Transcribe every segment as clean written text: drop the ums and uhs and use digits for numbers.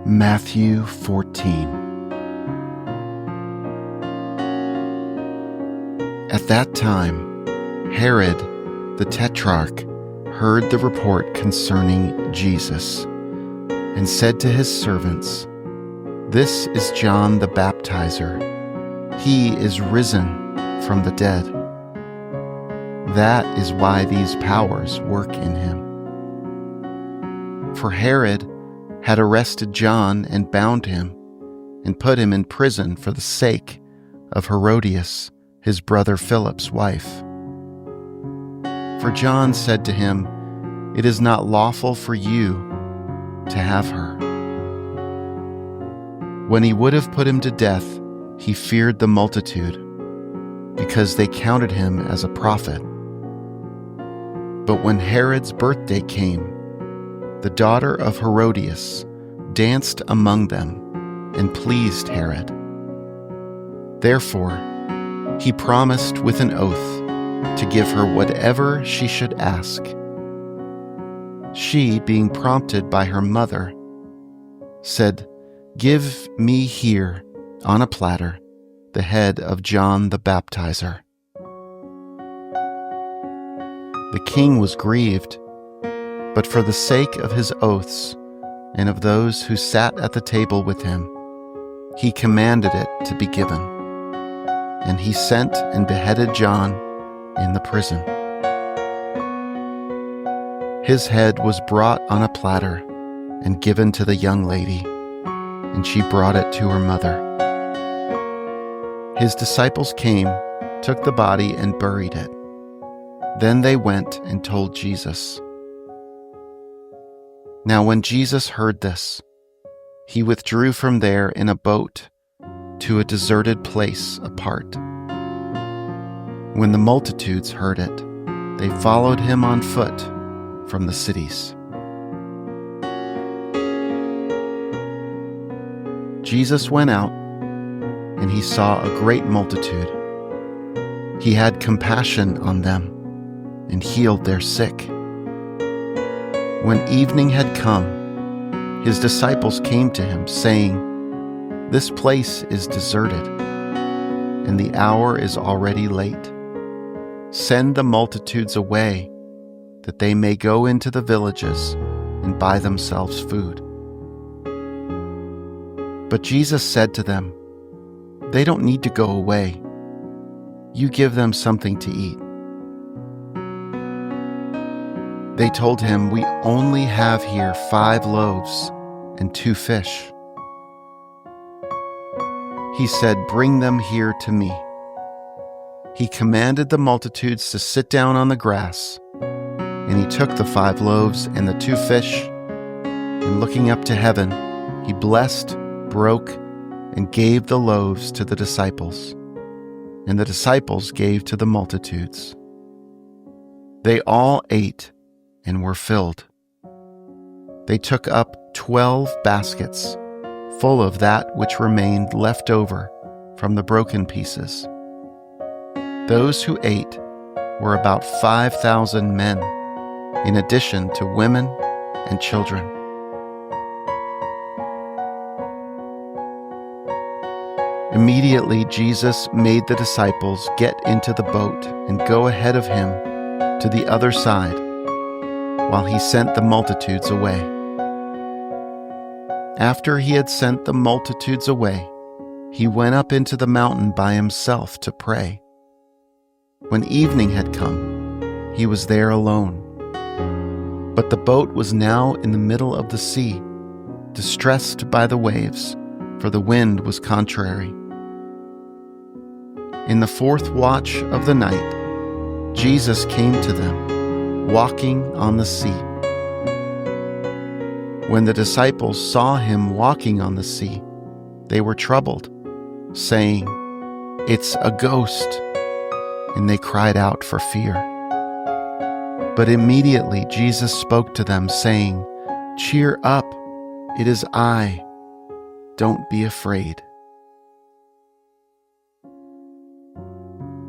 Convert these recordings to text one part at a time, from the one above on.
Matthew 14. At that time, Herod the Tetrarch heard the report concerning Jesus, and said to his servants, "This is John the Baptizer. He is risen from the dead. That is why these powers work in him." For Herod had arrested John and bound him, and put him in prison for the sake of Herodias, his brother Philip's wife. For John said to him, "It is not lawful for you to have her." When he would have put him to death, he feared the multitude, because they counted him as a prophet. But when Herod's birthday came, the daughter of Herodias danced among them and pleased Herod. Therefore, he promised with an oath to give her whatever she should ask. She, being prompted by her mother, said, "Give me here, on a platter, the head of John the Baptizer." The king was grieved, but for the sake of his oaths and of those who sat at the table with him, he commanded it to be given. And he sent and beheaded John in the prison. His head was brought on a platter and given to the young lady, and she brought it to her mother. His disciples came, took the body, and buried it. Then they went and told Jesus. Now when Jesus heard this, he withdrew from there in a boat to a deserted place apart. When the multitudes heard it, they followed him on foot from the cities. Jesus went out, and he saw a great multitude. He had compassion on them and healed their sick. When evening had come, his disciples came to him, saying, "This place is deserted, and the hour is already late. Send the multitudes away, that they may go into the villages and buy themselves food." But Jesus said to them, "They don't need to go away. You give them something to eat." They told him, "We only have here 5 loaves and 2 fish." He said, "Bring them here to me." He commanded the multitudes to sit down on the grass, and he took the 5 loaves and the 2 fish, and looking up to heaven, he blessed, broke, and gave the loaves to the disciples, and the disciples gave to the multitudes. They all ate and were filled. They took up 12 baskets full of that which remained left over from the broken pieces. Those who ate were about 5,000 men, in addition to women and children. Immediately Jesus made the disciples get into the boat and go ahead of him to the other side, while he sent the multitudes away. After he had sent the multitudes away, he went up into the mountain by himself to pray. When evening had come, he was there alone. But the boat was now in the middle of the sea, distressed by the waves, for the wind was contrary. In the 4th watch of the night, Jesus came to them, walking on the sea. When the disciples saw him walking on the sea, they were troubled, saying, "It's a ghost," and they cried out for fear. But immediately Jesus spoke to them, saying, "Cheer up, it is I. Don't be afraid."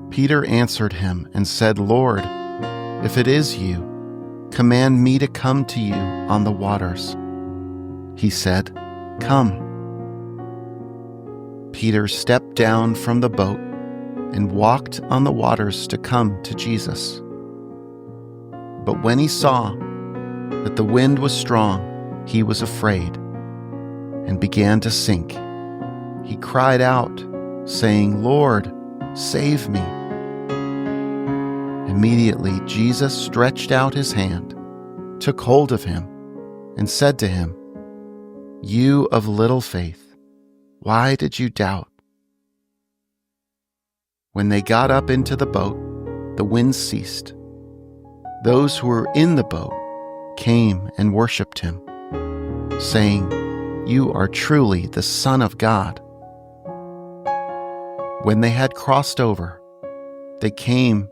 Peter answered him and said, "Lord, if it is you, command me to come to you on the waters." He said, "Come." Peter stepped down from the boat and walked on the waters to come to Jesus. But when he saw that the wind was strong, he was afraid and began to sink. He cried out, saying, "Lord, save me." Immediately Jesus stretched out his hand, took hold of him, and said to him, "You of little faith, why did you doubt?" When they got up into the boat, the wind ceased. Those who were in the boat came and worshipped him, saying, "You are truly the Son of God." When they had crossed over, they came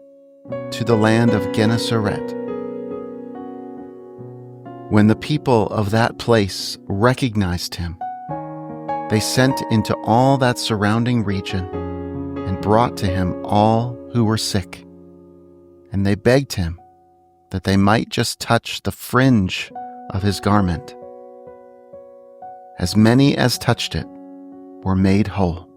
to the land of Gennesaret. When the people of that place recognized him, they sent into all that surrounding region and brought to him all who were sick, and they begged him that they might just touch the fringe of his garment. As many as touched it were made whole.